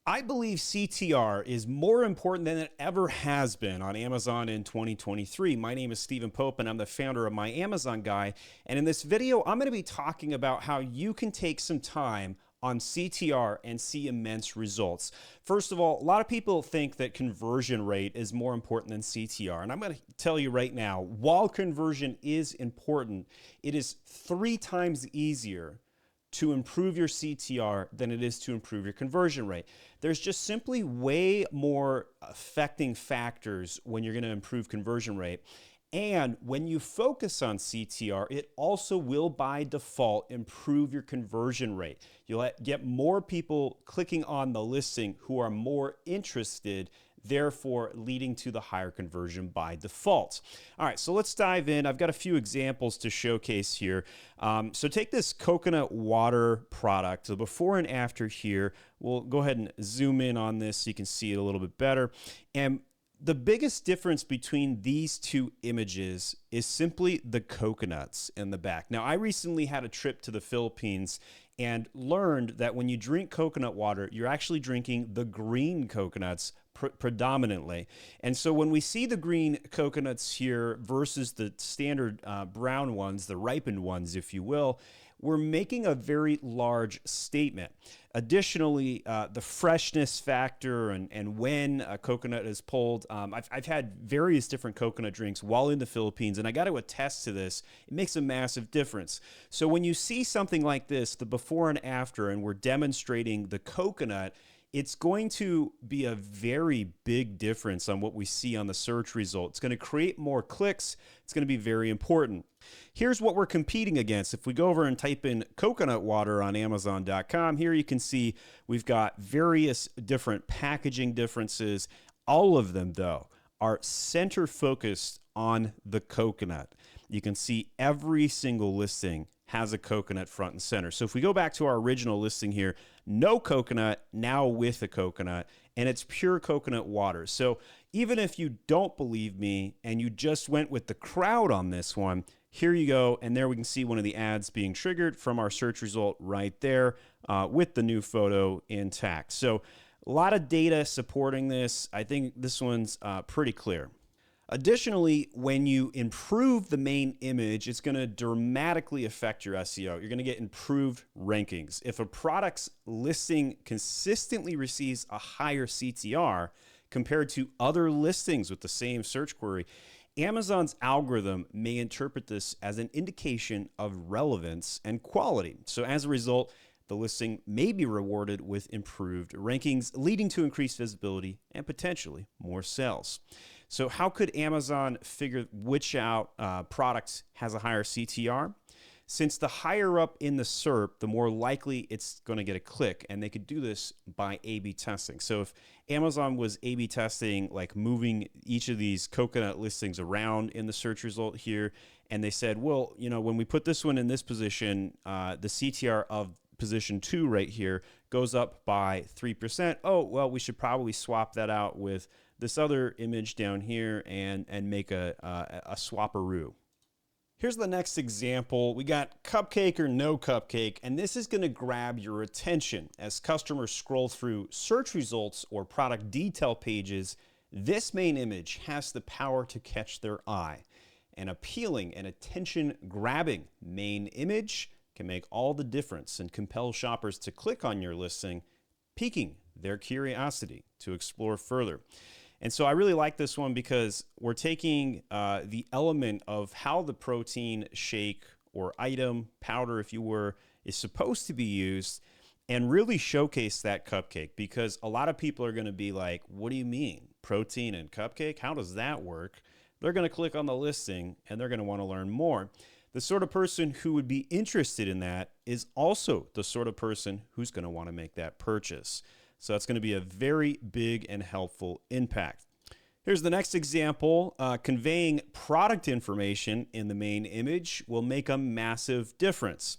I believe CTR is more important than it ever has been on Amazon in 2023. My name is Stephen Pope and I'm the founder of My Amazon Guy. And in this video, I'm going to be talking about how you can take some time on CTR and see immense results. First of all, a lot of people think that conversion rate is more important than CTR. And I'm going to tell you right now, while conversion is important, it is 3 times easier to improve your CTR than it is to improve your conversion rate. There's just simply way more affecting factors when you're going to improve conversion rate. And when you focus on CTR, it also will by default improve your conversion rate. You'll get more people clicking on the listing who are more interested, therefore leading to the higher conversion by default. All right, so let's dive in. I've got a few examples to showcase here. So take this coconut water product, the before and after here. We'll go ahead and zoom in on this so you can see it a little bit better. And the biggest difference between these two images is simply the coconuts in the back. Now, I recently had a trip to the Philippines and learned that when you drink coconut water, you're actually drinking the green coconuts predominantly. And so when we see the green coconuts here versus the standard brown ones, the ripened ones, if you will, we're making a very large statement. Additionally, the freshness factor and when a coconut is pulled. I've had various different coconut drinks while in the Philippines, and I got to attest to this. It makes a massive difference. So when you see something like this, the before and after, and we're demonstrating the coconut, it's going to be a very big difference on what we see on the search result. It's going to create more clicks. It's going to be very important. Here's what we're competing against. If we go over and type in coconut water on Amazon.com, here you can see we've got various different packaging differences. All of them, though, are center focused on the coconut. You can see every single listing has a coconut front and center. So if we go back to our original listing here, no coconut, now with a coconut, and it's pure coconut water. So even if you don't believe me and you just went with the crowd on this one, here you go, and there we can see one of the ads being triggered from our search result right there with the new photo intact. So a lot of data supporting this. I think this one's pretty clear. Additionally, when you improve the main image, it's going to dramatically affect your SEO. You're going to get improved rankings. If a product's listing consistently receives a higher CTR compared to other listings with the same search query, Amazon's algorithm may interpret this as an indication of relevance and quality. So as a result, the listing may be rewarded with improved rankings, leading to increased visibility and potentially more sales. So how could Amazon figure which product has a higher CTR? Since the higher up in the SERP, the more likely it's going to get a click, and they could do this by A/B testing. So if Amazon was A/B testing, like moving each of these coconut listings around in the search result here, and they said, well, you know, when we put this one in this position, the CTR of position 2 right here goes up by 3%. Oh, well, we should probably swap that out with this other image down here and make a swapperoo. Here's the next example. We got cupcake or no cupcake, and this is going to grab your attention. As customers scroll through search results or product detail pages, this main image has the power to catch their eye. An appealing and attention-grabbing main image can make all the difference and compel shoppers to click on your listing, piquing their curiosity to explore further. And so I really like this one because we're taking the element of how the protein shake or item, powder if you were, is supposed to be used and really showcase that cupcake, because a lot of people are going to be like, what do you mean? Protein and cupcake? How does that work? They're going to click on the listing and they're going to want to learn more. The sort of person who would be interested in that is also the sort of person who's going to want to make that purchase. So that's going to be a very big and helpful impact. Here's the next example. Conveying product information in the main image will make a massive difference.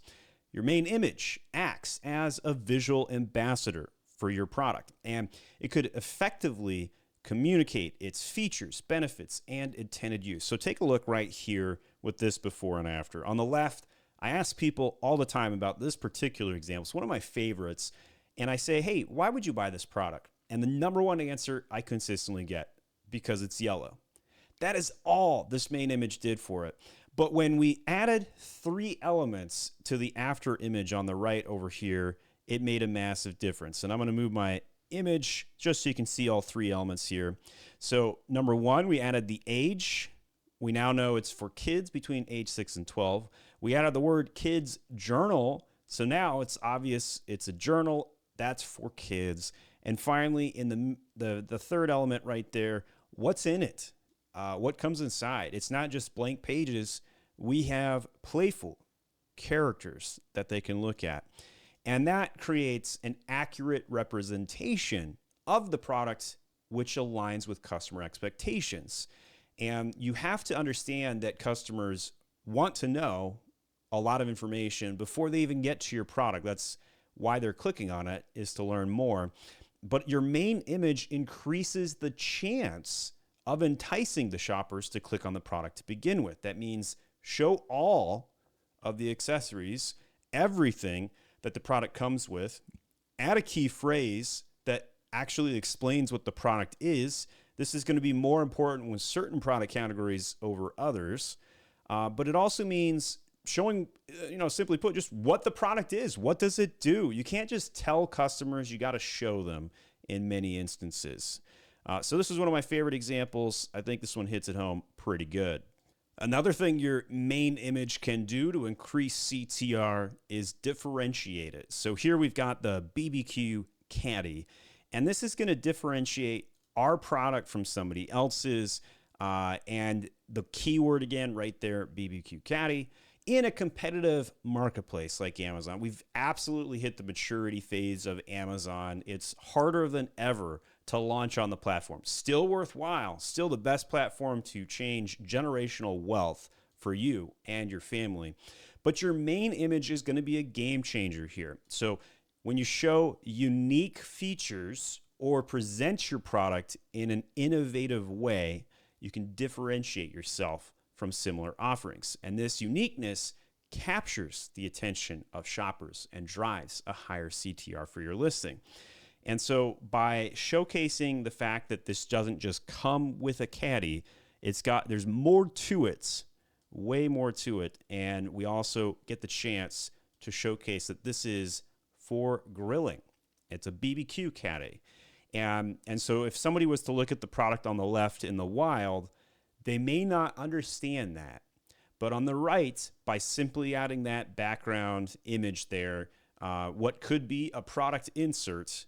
Your main image acts as a visual ambassador for your product, and it could effectively communicate its features, benefits, and intended use. So take a look right here with this before and after. On the left, I ask people all the time about this particular example. It's one of my favorites. and I say, hey, why would you buy this product? And the number one answer I consistently get, because it's yellow. That is all this main image did for it. But when we added 3 elements to the after image on the right over here, it made a massive difference. And I'm going to move my image just so you can see all 3 elements here. So number 1, we added the age. We now know it's for kids between age 6 and 12. We added the word kids journal. So now it's obvious it's a journal that's for kids. And finally, in the third element right there, what's in it? What comes inside? It's not just blank pages. We have playful characters that they can look at. And that creates an accurate representation of the product, which aligns with customer expectations. And you have to understand that customers want to know a lot of information before they even get to your product. That's why they're clicking on it, is to learn more. But your main image increases the chance of enticing the shoppers to click on the product to begin with. That means show all of the accessories, everything that the product comes with, add a key phrase that actually explains what the product is. This is going to be more important with certain product categories over others, but it also means showing, simply put, just what the product is. What does it do? You can't just tell customers, you got to show them in many instances. So this is one of my favorite examples. I think this one hits it home pretty good. Another thing your main image can do to increase CTR is differentiate it. So here we've got the BBQ Caddy, and this is going to differentiate our product from somebody else's. And the keyword again right there, BBQ Caddy, in a competitive marketplace like Amazon. We've absolutely hit the maturity phase of Amazon. It's harder than ever to launch on the platform. Still worthwhile, still the best platform to change generational wealth for you and your family. But your main image is going to be a game changer here. So when you show unique features or present your product in an innovative way, you can differentiate yourself from similar offerings. And this uniqueness captures the attention of shoppers and drives a higher CTR for your listing. And so by showcasing the fact that this doesn't just come with a caddy, there's more to it, way more to it. And we also get the chance to showcase that this is for grilling. It's a BBQ caddy. And so if somebody was to look at the product on the left in the wild, they may not understand that. But on the right, by simply adding that background image there, what could be a product insert,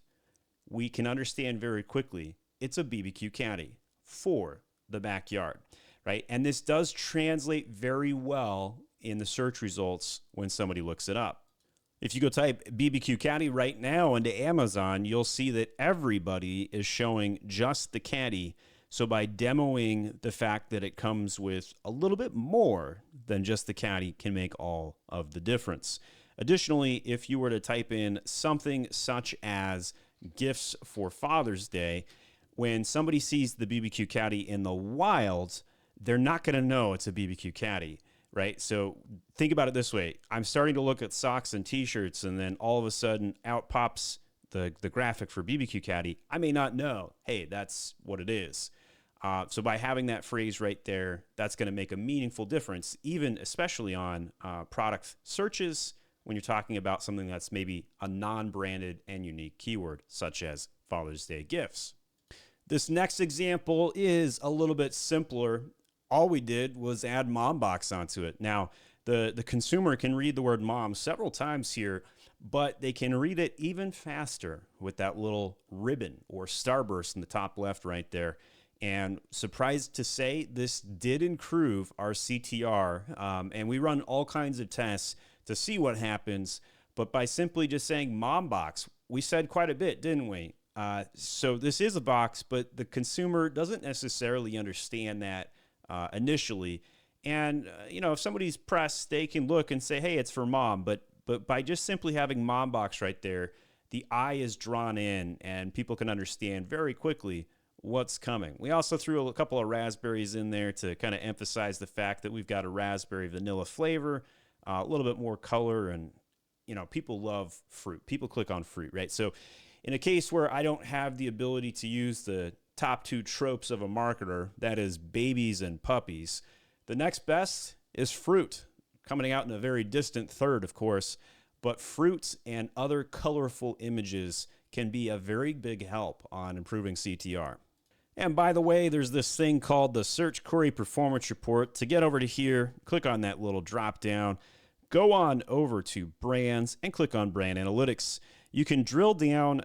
we can understand very quickly it's a BBQ caddy for the backyard, right? And this does translate very well in the search results when somebody looks it up. If you go type BBQ caddy right now into Amazon, you'll see that everybody is showing just the caddy. So by demoing the fact that it comes with a little bit more than just the caddy can make all of the difference. Additionally, if you were to type in something such as gifts for Father's Day, when somebody sees the BBQ caddy in the wild, they're not going to know it's a BBQ caddy, right? So think about it this way. I'm starting to look at socks and t-shirts, and then all of a sudden out pops the graphic for BBQ caddy. I may not know, hey, that's what it is. So by having that phrase right there, that's going to make a meaningful difference, even especially on product searches, when you're talking about something that's maybe a non-branded and unique keyword, such as Father's Day gifts. This next example is a little bit simpler. All we did was add mom box onto it. Now, the consumer can read the word mom several times here, but they can read it even faster with that little ribbon or starburst in the top left right there. And surprised to say, this did improve our CTR. And we run all kinds of tests to see what happens. But by simply just saying mom box, we said quite a bit, didn't we? So this is a box, but the consumer doesn't necessarily understand that initially. And, if somebody's pressed, they can look and say, hey, it's for mom. But by just simply having mom box right there, the eye is drawn in and people can understand very quickly what's coming. We also threw a couple of raspberries in there to kind of emphasize the fact that we've got a raspberry vanilla flavor, a little bit more color, and people love fruit. People click on fruit, right? So in a case where I don't have the ability to use the top two tropes of a marketer, that is babies and puppies, the next best is fruit, coming out in a very distant third, of course. But fruit and other colorful images can be a very big help on improving CTR. And by the way, there's this thing called the Search Query Performance Report. To get over to here, click on that little drop down, go on over to brands and click on brand analytics. You can drill down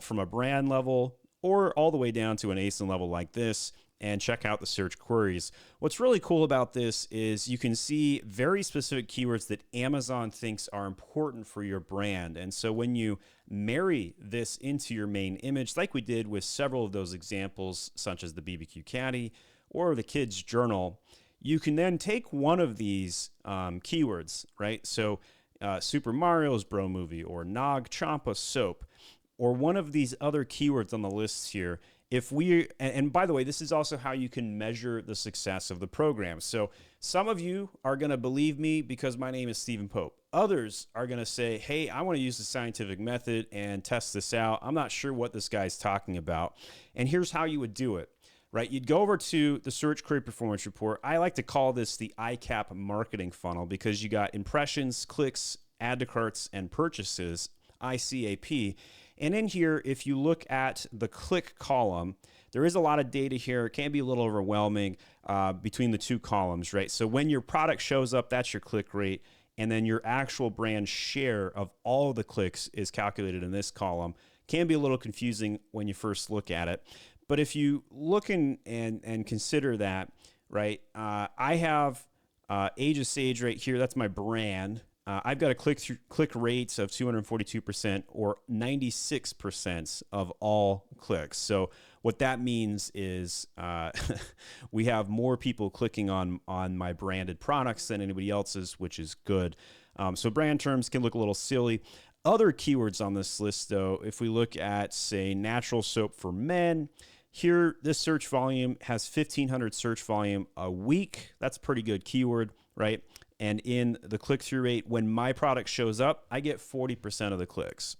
from a brand level or all the way down to an ASIN level like this and check out the search queries. What's really cool about this is you can see very specific keywords that Amazon thinks are important for your brand. And so when you marry this into your main image, like we did with several of those examples, such as the BBQ Caddy or the Kids Journal, you can then take one of these keywords, right? So Super Mario's Bro Movie or Nog Champa Soap, or one of these other keywords on the list here. If we, and by the way, this is also how you can measure the success of the program. So some of you are going to believe me because my name is Stephen Pope. Others are going to say, hey, I want to use the scientific method and test this out. I'm not sure what this guy's talking about. And here's how you would do it, right? You'd go over to the Search Query Performance Report. I like to call this the ICAP marketing funnel because you got impressions, clicks, add to carts, and purchases, ICAP. And in here, if you look at the click column, there is a lot of data here. It can be a little overwhelming between the two columns, right? So when your product shows up, that's your click rate. And then your actual brand share of all the clicks is calculated in this column. Can be a little confusing when you first look at it. But if you look and consider that, right, I have Age of Sage right here. That's my brand. I've got a click rates of 242% or 96% of all clicks. So what that means is we have more people clicking on my branded products than anybody else's, which is good. So brand terms can look a little silly. Other keywords on this list, though, if we look at, say, natural soap for men, here this search volume has 1,500 search volume a week. That's a pretty good keyword, right? And in the click-through rate, when my product shows up, I get 40% of the clicks.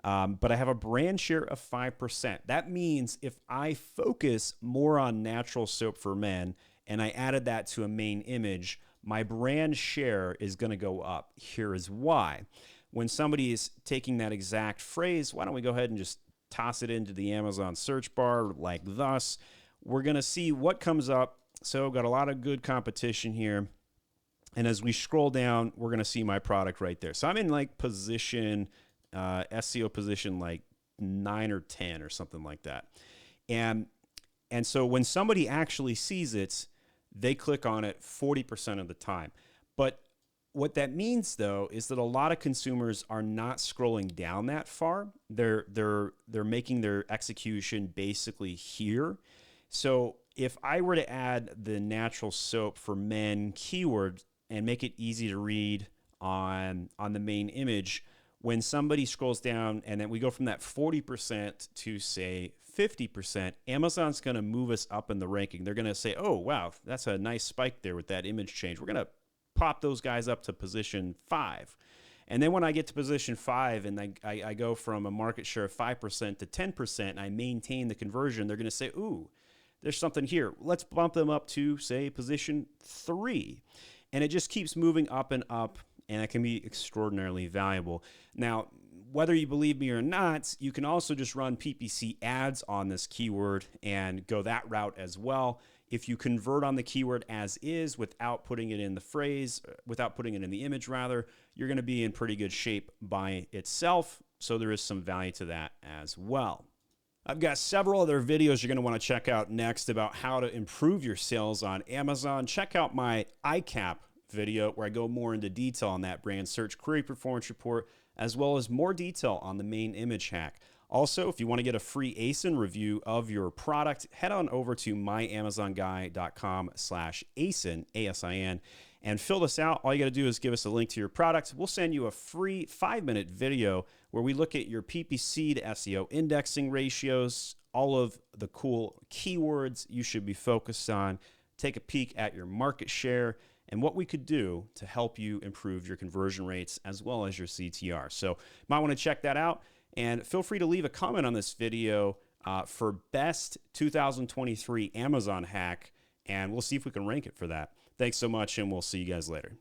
But I have a brand share of 5%. That means if I focus more on natural soap for men and I added that to a main image, my brand share is going to go up. Here is why. When somebody is taking that exact phrase, why don't we go ahead and just toss it into the Amazon search bar like thus. We're going to see what comes up. So got a lot of good competition here. And as we scroll down, we're going to see my product right there. So I'm in like position, SEO position like 9 or 10 or something like that. And so when somebody actually sees it, they click on it 40% of the time. But what that means, though, is that a lot of consumers are not scrolling down that far. They're making their execution basically here. So if I were to add the natural soap for men keyword and make it easy to read on the main image, when somebody scrolls down and then we go from that 40% to say 50%, Amazon's going to move us up in the ranking. They're going to say, oh, wow, that's a nice spike there with that image change. We're going to pop those guys up to position 5. And then when I get to position 5 and I go from a market share of 5% to 10% and I maintain the conversion, they're going to say, ooh, there's something here. Let's bump them up to, say, position 3. And it just keeps moving up, and it can be extraordinarily valuable. Now, whether you believe me or not, you can also just run PPC ads on this keyword and go that route as well. If you convert on the keyword as is without putting it in the phrase, without putting it in the image rather, you're going to be in pretty good shape by itself. So there is some value to that as well. I've got several other videos you're going to want to check out next about how to improve your sales on Amazon. Check out my ICAP video where I go more into detail on that brand search query performance report, as well as more detail on the main image hack. Also, if you want to get a free ASIN review of your product, head on over to myamazonguy.com/ASIN, ASIN, and fill this out. All you got to do is give us a link to your product. We'll send you a free 5-minute video where we look at your PPC to SEO indexing ratios, all of the cool keywords you should be focused on, take a peek at your market share, and what we could do to help you improve your conversion rates as well as your CTR. So might want to check that out, and feel free to leave a comment on this video for best 2023 Amazon hack, and we'll see if we can rank it for that. Thanks so much, and we'll see you guys later.